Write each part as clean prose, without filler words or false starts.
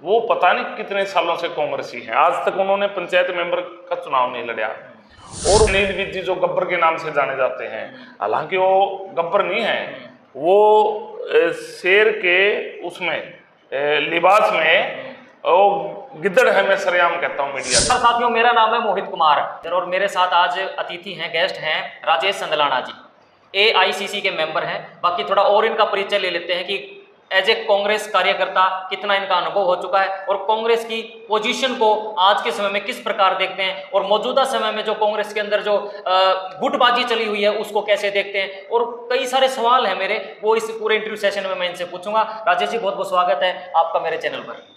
वो पता नहीं कितने सालों से कांग्रेसी हैं, आज तक उन्होंने पंचायत मेंबर का चुनाव नहीं लड़ा। और नील विधि जो गब्बर के नाम से जाने जाते हैं, हालांकि वो गब्बर नहीं है, वो शेर के उसमें लिबास में वो गिद्दड़ है, मैं सरेआम कहता हूँ मीडिया से। साथियों, मेरा नाम है मोहित कुमार और मेरे साथ आज अतिथि हैं, गेस्ट हैं राजेश संदलाना जी, AICC के मेंबर हैं। बाकी थोड़ा और इनका परिचय ले लेते हैं कि एज ए कांग्रेस कार्यकर्ता कितना इनका अनुभव हो चुका है और कांग्रेस की पोजीशन को आज के समय में किस प्रकार देखते हैं और मौजूदा समय में जो कांग्रेस के अंदर जो गुटबाजी चली हुई है उसको कैसे देखते हैं। और कई सारे सवाल हैं मेरे, वो इस पूरे इंटरव्यू सेशन में मैं इनसे पूछूंगा। राजेश जी, बहुत बहुत स्वागत है आपका मेरे चैनल पर।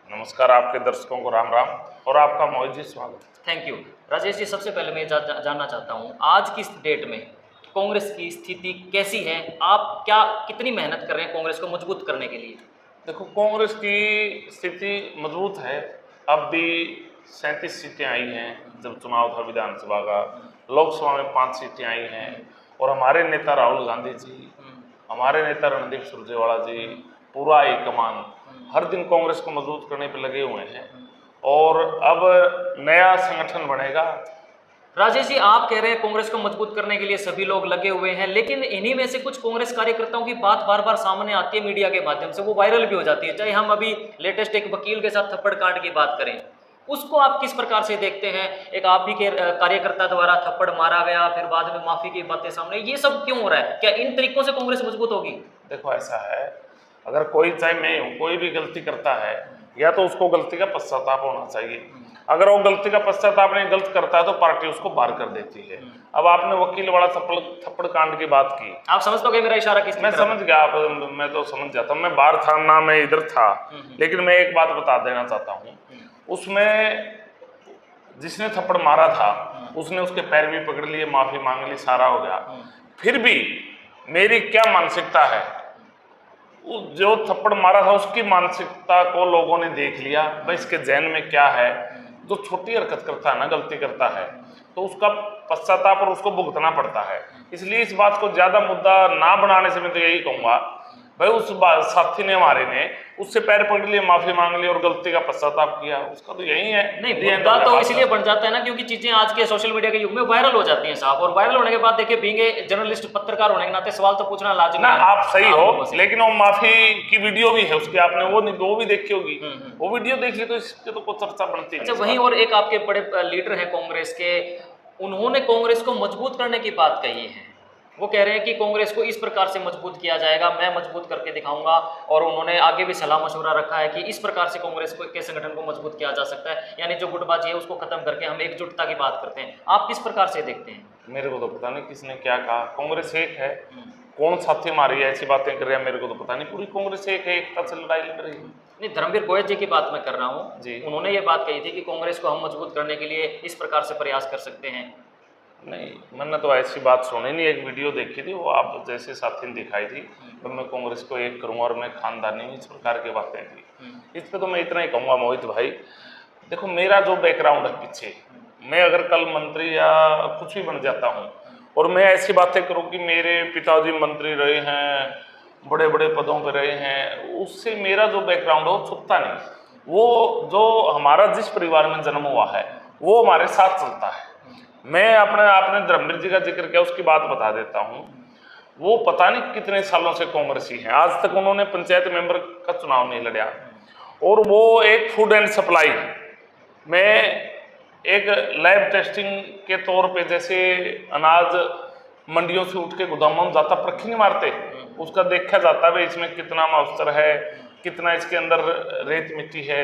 नमस्कार, आपके दर्शकों को राम राम और आपका मोहित जी स्वागत। Thank you. राजेश जी, सबसे पहले मैं जानना चाहता हूँ आज की इस डेट में कांग्रेस की स्थिति कैसी है, आप क्या कितनी मेहनत कर रहे हैं कांग्रेस को मजबूत करने के लिए? देखो, कांग्रेस की स्थिति मजबूत है। अब भी 37 सीटें आई हैं, जब चुनाव था विधानसभा का, लोकसभा में 5 सीटें आई हैं। और हमारे नेता राहुल गांधी जी, हमारे नेता रणदीप सुरजेवाला जी, पूरा हाईकमान हर दिन कांग्रेस को मजबूत करने पर लगे हुए हैं और अब नया संगठन बनेगा। राजेश जी, आप कह रहे हैं कांग्रेस को मजबूत करने के लिए सभी लोग लगे हुए हैं, लेकिन इन्हीं में से कुछ कांग्रेस कार्यकर्ताओं की बात बार बार सामने आती है मीडिया के माध्यम से, वो वायरल भी हो जाती है। चाहे हम अभी लेटेस्ट एक वकील के साथ थप्पड़ कांड की बात करें, उसको आप किस प्रकार से देखते हैं? एक आप भी के कार्यकर्ता द्वारा थप्पड़ मारा गया, फिर बाद में माफी की बातें सामने, ये सब क्यों हो रहा है? क्या इन तरीकों से कांग्रेस मजबूत होगी? देखो, ऐसा है, अगर कोई, चाहे मैं हूँ, कोई भी गलती करता है, या तो उसको गलती का पश्चाताप होना चाहिए। अगर वो गलती का पश्चाताप नहीं, गलत करता है तो पार्टी उसको बाहर कर देती है। अब आपने वकील वाला थप्पड़ कांड की बात की, आप समझ दोगे मेरा इशारा किस? मैं समझ गया, आप, मैं तो समझ जाता हूँ। मैं बाहर था ना, मैं इधर था, लेकिन मैं एक बात बता देना चाहता हूँ। उसमें जिसने थप्पड़ मारा था उसने उसके पैर भी पकड़ लिए, माफी मांग ली, सारा हो गया। फिर भी मेरी क्या मानसिकता है, जो थप्पड़ मारा था उसकी मानसिकता को लोगों ने देख लिया, भाई इसके जहन में क्या है। जो छोटी हरकत करता है ना, गलती करता है, तो उसका पश्चाताप और उसको भुगतना पड़ता है। इसलिए इस बात को ज्यादा मुद्दा ना बनाने से मैं तो यही कहूंगा, भाई उस साथी ने, हमारे ने उससे पैर पकड़ लिए, माफी मांग ली और गलती का पश्चाताप किया, उसका तो यही है। नहीं, मुद्दा तो इसलिए बन जाता है ना क्योंकि चीजें आज के सोशल मीडिया के युग में वायरल हो जाती हैं साहब, और वायरल होने के बाद देखिए, बीइंग ए जर्नलिस्ट, पत्रकार होने के नाते सवाल तो पूछना लाजमी ना। है। आप सही हो, लेकिन वो माफी की वीडियो भी है उसकी, आपने वो भी देखी होगी। वो वीडियो देख ली तो इसके तो कोई चर्चा बनती नहीं। अच्छा, वहीं और एक आपके बड़े लीडर हैं कांग्रेस के, उन्होंने कांग्रेस को मजबूत करने की बात कही है। वो कह रहे हैं कि कांग्रेस को इस प्रकार से मजबूत किया जाएगा, मैं मजबूत करके दिखाऊंगा। और उन्होंने आगे भी सलाह मशवरा रखा है कि इस प्रकार से कांग्रेस को के संगठन को मजबूत किया जा सकता है, यानी जो गुटबाजी है उसको खत्म करके हम एकजुटता की बात करते हैं। आप किस प्रकार से देखते हैं? मेरे को तो पता नहीं किसने क्या कहा, कांग्रेस एक है, कौन साथी हमारी ऐसी बातें कर रहे हैं, मेरे को तो पता नहीं। पूरी कांग्रेस एक है, एकता से लड़ाई लड़ रही है। नहीं, धर्मवीर गोयल जी की बात मैं कर रहा हूँ जी। उन्होंने ये बात कही थी कि कांग्रेस को हम मजबूत करने के लिए इस प्रकार से प्रयास कर सकते हैं। नहीं, मैंने तो ऐसी बात सुनी नहीं। एक वीडियो देखी थी, वो आप जैसे साथी ने दिखाई थी, तो मैं कांग्रेस को एक करूँगा और मैं खानदानी, इस प्रकार की बातें थी। इस पर तो मैं इतना ही कहूँगा मोहित भाई, देखो मेरा जो बैकग्राउंड है पीछे, मैं अगर कल मंत्री या कुछ भी बन जाता हूँ और मैं ऐसी बातें करूँ कि मेरे पिताजी मंत्री रहे हैं, बड़े बड़े पदों पर रहे हैं, उससे मेरा जो बैकग्राउंड है वो छुपता नहीं। वो जो हमारा जिस परिवार में जन्म हुआ है वो हमारे साथ चलता है। मैं आपने धर्मवीर जी का जिक्र किया, उसकी बात बता देता हूँ। वो पता नहीं कितने सालों से कांग्रेसी हैं, आज तक उन्होंने पंचायत मेंबर का चुनाव नहीं लड़ा। और वो एक फूड एंड सप्लाई में एक लैब टेस्टिंग के तौर पे, जैसे अनाज मंडियों से उठ के गोदामों में जाता, परखी नहीं मारते, उसका देखा जाता है इसमें कितना मॉइस्चर है, कितना इसके अंदर रेत मिट्टी है।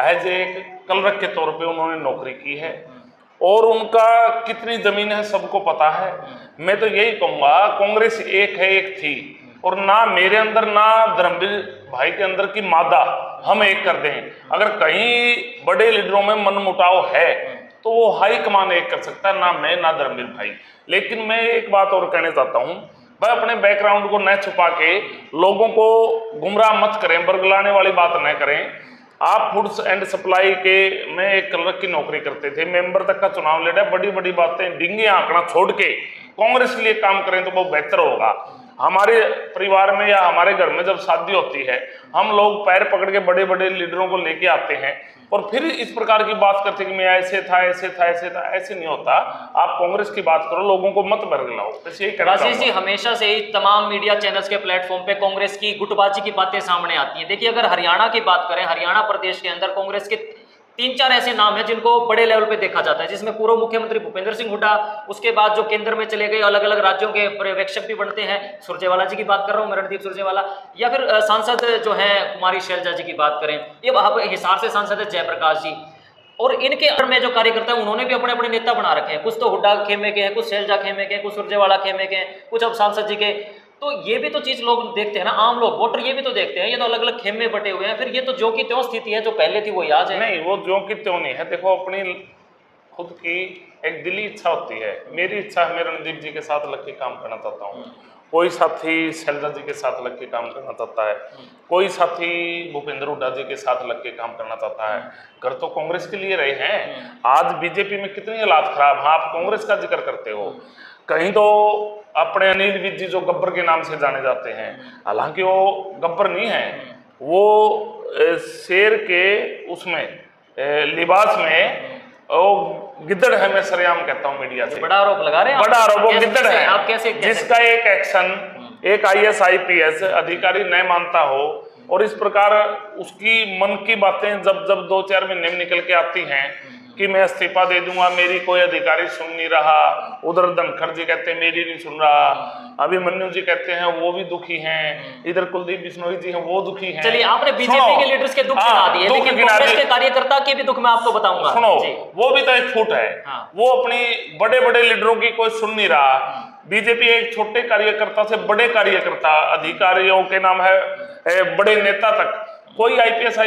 एज एक क्लर्क के तौर पे उन्होंने नौकरी की है और उनका कितनी जमीन है सबको पता है। मैं तो यही कहूँगा, कांग्रेस एक है, एक थी, और ना मेरे अंदर ना धर्मवीर भाई के अंदर की मादा हम एक कर दें। अगर कहीं बड़े लीडरों में मनमुटाव है तो वो हाई कमान एक कर सकता है, ना मैं ना धर्मवीर भाई। लेकिन मैं एक बात और कहना चाहता हूँ, भाई अपने बैकग्राउंड को न छुपा के लोगों को गुमराह मत करें, बरगलाने वाली बात न करें। आप फूड्स एंड सप्लाई के में एक क्लर्क की नौकरी करते थे, मेंबर तक का चुनाव लड़ा, बड़ी बड़ी बातें डिंगे आंकड़ा छोड़ के कांग्रेस के लिए काम करें तो बहुत बेहतर होगा। हमारे परिवार में या हमारे घर में जब शादी होती है, हम लोग पैर पकड़ के बड़े बड़े लीडरों को लेके आते हैं और फिर इस प्रकार की बात करते हैं कि मैं ऐसे था ऐसे था ऐसे था। ऐसे नहीं होता। आप कांग्रेस की बात करो, लोगों को मत बरगलाओ। बस यही कहना राजेश जी, चाहूंगा। हमेशा से ही तमाम मीडिया चैनल्स के प्लेटफॉर्म पे कांग्रेस की गुटबाजी की बातें सामने आती हैं। देखिए, अगर हरियाणा की बात करें, हरियाणा प्रदेश के अंदर कांग्रेस के 3-4 ऐसे नाम हैं जिनको बड़े लेवल पे देखा जाता है, जिसमें पूर्व मुख्यमंत्री भूपेंद्र सिंह हुड्डा, उसके बाद जो केंद्र में चले गए अलग अलग राज्यों के पर्यवेक्षक भी बनते हैं, सुरजेवाला जी की बात कर रहा हूँ, रणदीप सुरजेवाला, या फिर सांसद जो है कुमारी शैलजा जी की बात करें, ये अब हिसार से सांसद है जयप्रकाश जी। और इनके अंदर में जो कार्यकर्ता है उन्होंने भी अपने अपने नेता बना रखे हैं। कुछ तो हुड्डा खेमे के हैं, कुछ शैलजा खेमे के हैं, कुछ सुरजेवाला खेमे के हैं, कुछ अब सांसद जी के। तो ये भी तो चीज लोग देखते हैं ना, आम लोग वोटर ये भी तो देखते हैं। ये तो अलग अलग खेमे बटे हुए हैं, फिर ये तो जो की त्यों स्थिति है, जो पहले थी वो आज है। नहीं, वो जो की त्यों नहीं है। देखो, अपनी खुद की एक दिली इच्छा होती है। मेरी इच्छा है मैं रणदीप जी के साथ लग के काम करना चाहता हूँ, कोई साथी शैलजा जी के साथ लग के काम करना चाहता है, कोई साथी भूपेंद्र हुड्डा जी के साथ लग के काम करना चाहता है। कर तो कांग्रेस के लिए रहे हैं। आज बीजेपी में कितनी हालात खराब। हाँ, आप कांग्रेस का जिक्र करते हो, कहीं तो अपने अनिल विज जी जो गब्बर के नाम से जाने जाते हैं, हालांकि वो गब्बर नहीं है, वो शेर के उसमें लिबास में वो गिद्दड़ है। मैं सरेआम कहता हूँ मीडिया से, बड़ा आरोप लगा रहे हैं, बड़ा आरोप। वो गिद्दड़ है, आप कैसे जिसका एक एक्शन एक IAS IPS अधिकारी नहीं मानता हो, और इस प्रकार उसकी मन की बातें जब जब 2-4 महीने में निकल के आती हैं कि मैं इस्तीफा दे दूंगा, मेरी कोई अधिकारी सुन नहीं रहा, उधर धनखड़ जी कहते हैं मेरी नहीं सुन रहा, अभिमन्यु जी कहते हैं वो भी दुखी हैं, इधर कुलदीप बिश्नोई जी हैं वो दुखी हैं। चलिए, आपने बीजेपी के लीडर्स के दुख गिना दिए, लेकिन कांग्रेस के कार्यकर्ता के भी दुख मैं आपको बताऊंगा। सुनो, वो भी तो एक छूट है। वो अपनी बड़े बड़े लीडरों की कोई सुन नहीं रहा। बीजेपी एक छोटे कार्यकर्ता से बड़े कार्यकर्ता, अधिकारियों के नाम है बड़े नेता तक कोई IPS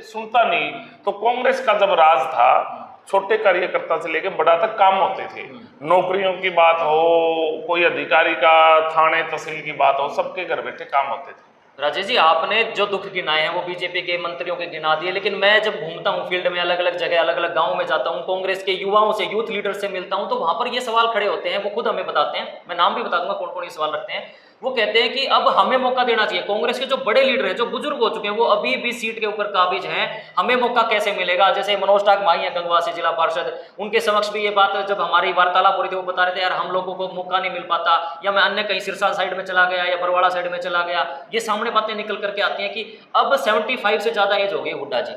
सुनता नहीं। तो कांग्रेस का जब राज था, छोटे कार्यकर्ता से लेकर बड़ा तक काम होते थे। नौकरियों की बात हो, कोई अधिकारी का थाने तहसील की बात हो, सबके घर बैठे काम होते थे। राजेश जी, आपने जो दुख गिनाए हैं वो बीजेपी के मंत्रियों के गिना दिए, लेकिन मैं जब घूमता हूँ फील्ड में, अलग अलग जगह, अलग अलग गांव में जाता हूँ, कांग्रेस के युवाओं से, यूथ लीडर से मिलता हूँ, तो वहां पर ये सवाल खड़े होते हैं। वो खुद हमें बताते हैं, मैं नाम भी बता दूंगा कौन कौन ये सवाल रखते हैं। वो कहते हैं कि अब हमें मौका देना चाहिए। कांग्रेस के जो बड़े लीडर हैं, जो बुजुर्ग हो चुके हैं, वो अभी भी सीट के ऊपर काबिज हैं, हमें मौका कैसे मिलेगा। जैसे मनोज टाक माई है गंगवा से जिला पार्षद, उनके समक्ष भी ये बात जब हमारी वार्तालाप हो रही थी, वो बता रहे थे यार हम लोगों को मौका नहीं मिल पाता, या मैं अन्य कहीं सिरसा साइड में चला गया या बरवाड़ा साइड में चला गया। ये सामने बातें निकल करके आती हैं कि अब 75 से ज्यादा एज हो गई हुड्डा जी।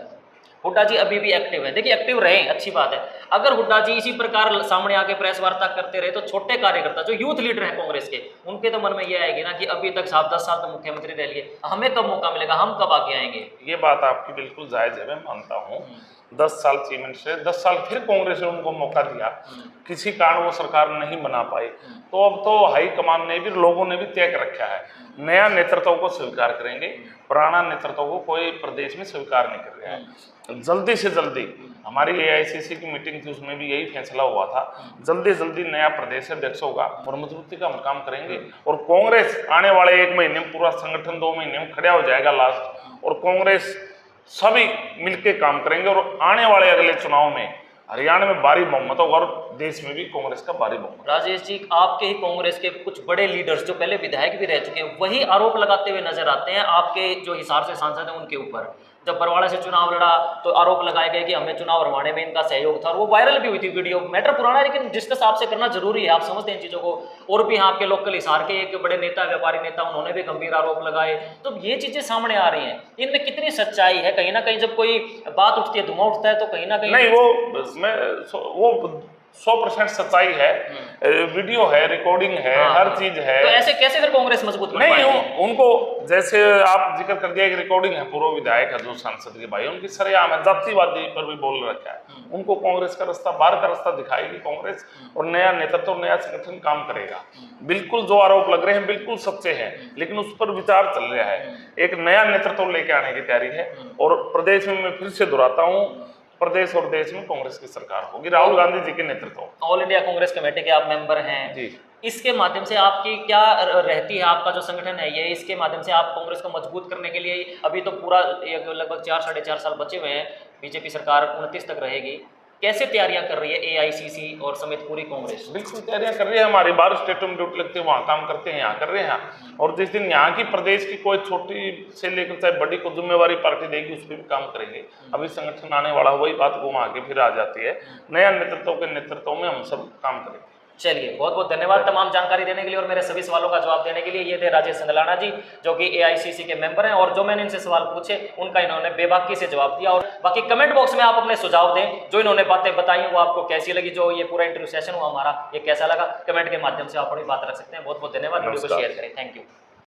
हुड्डा जी अभी भी एक्टिव है। देखिए, एक्टिव रहे, अच्छी बात है। अगर हुड्डा जी इसी प्रकार सामने आके प्रेस वार्ता करते रहे, तो छोटे कार्यकर्ता जो यूथ लीडर हैं कांग्रेस के, उनके तो मन में ये आएगी ना कि अभी तक साहब 10 साल तो मुख्यमंत्री रह लिए, हमें कब मौका मिलेगा, हम कब आगे आएंगे। ये बात आपकी बिल्कुल जायज है, मैं मानता हूँ। 10 साल चीमेंट से 10 साल फिर कांग्रेस ने उनको मौका दिया, किसी कारण वो सरकार नहीं बना पाई। तो अब तो हाईकमान ने भी, लोगों ने भी तय कर रखा है, नया नेतृत्व को स्वीकार करेंगे, पुराना नेतृत्व को कोई प्रदेश में स्वीकार नहीं कर रहा है। जल्दी से जल्दी हमारी AICC की मीटिंग थी, उसमें भी यही फैसला हुआ था, जल्दी जल्दी नया प्रदेश अध्यक्ष होगा और मजबूती का हम काम करेंगे। और कांग्रेस आने वाले 1 महीने में, पूरा संगठन 2 महीने में खड़ा हो जाएगा लास्ट, और कांग्रेस सभी मिलके काम करेंगे। और आने वाले अगले चुनाव में हरियाणा में भारी बहुमत होगा और देश में भी कांग्रेस का भारी बहुमत। राजेश जी, आपके ही कांग्रेस के कुछ बड़े लीडर्स जो पहले विधायक भी रह चुके हैं, वही आरोप लगाते हुए नजर आते हैं आपके जो हिसार से सांसद हैं उनके ऊपर। जब बरवाड़ा से चुनाव लड़ा तो आरोप लगाए गए कि हमें चुनाव हरवाने में इनका सहयोग था, और वो वायरल भी हुई थी वीडियो। मैटर पुराना है, लेकिन डिस्कस आपसे करना जरूरी है, आप समझते हैं इन चीज़ों को। और भी आपके लोकल हिसार के एक बड़े नेता, व्यापारी नेता, उन्होंने भी गंभीर आरोप लगाए। तो ये चीज़ें सामने आ रही हैं, इनमें कितनी सच्चाई है। कहीं ना कहीं जब कोई बात उठती है, धुआं उठता है, तो कहीं ना कहीं नहीं, वो 100% सच्चाई है। वीडियो है, रिकॉर्डिंग है, हर चीज है। तो ऐसे कैसे फिर कांग्रेस मजबूत बन नहीं, पाएगी? उनको जैसे आप जिक्र कर दिया, एक रिकॉर्डिंग है, पूर्व विधायक है जो सांसद के भाई, उनकी सरेआम है, जातिवादी पर भी बोल रखा है। उनको कांग्रेस का रास्ता, बाहर का रास्ता दिखाएगी कांग्रेस, और नया नेतृत्व, नया संगठन काम करेगा। बिल्कुल जो आरोप लग रहे हैं बिल्कुल सच्चे हैं, लेकिन उस पर विचार चल रहा है। एक नया नेतृत्व लेके आने की तैयारी है। और प्रदेश में मैं फिर से दोहराता हूँ, प्रदेश और देश में कांग्रेस की सरकार होगी, राहुल गांधी जी के नेतृत्व। ऑल इंडिया कांग्रेस कमेटी के आप मेंबर हैं जी। इसके माध्यम से आपकी क्या रहती है, आपका जो संगठन है ये, इसके माध्यम से आप कांग्रेस को मजबूत करने के लिए, अभी तो पूरा लगभग 4 साढ़े 4 साल बचे हुए हैं, बीजेपी सरकार 29 तक रहेगी, कैसे तैयारियां कर रही है एआईसीसी और समेत पूरी कांग्रेस? बिल्कुल तैयारियां कर रही है हमारी, 12 स्टेटों में ड्यूटी लगती है, वहाँ काम करते हैं, यहाँ कर रहे हैं। और जिस दिन यहाँ की प्रदेश की कोई छोटी से लेकर चाहे बड़ी को जिम्मेवारी पार्टी देगी उस पर भी काम करेंगे। अभी संगठन आने वाला, वही बात घुमा के फिर आ जाती है, नया नेतृत्व के नेतृत्व में हम सब काम करेंगे। चलिए, बहुत बहुत धन्यवाद तमाम जानकारी देने के लिए और मेरे सभी सवालों का जवाब देने के लिए। ये थे राजेश संदलाना जी, जो कि एआईसीसी के मेंबर हैं, और जो मैंने इनसे सवाल पूछे उनका इन्होंने बेबाकी से जवाब दिया। और बाकी कमेंट बॉक्स में आप अपने सुझाव दें, जो इन्होंने बातें बताई वो आपको कैसी लगी, जो ये पूरा इंटरव्यू सेशन हुआ हमारा ये कैसा लगा, कमेंट के माध्यम से आप अपनी बात रख सकते हैं। बहुत बहुत धन्यवाद, वीडियो को शेयर करें। Thank you.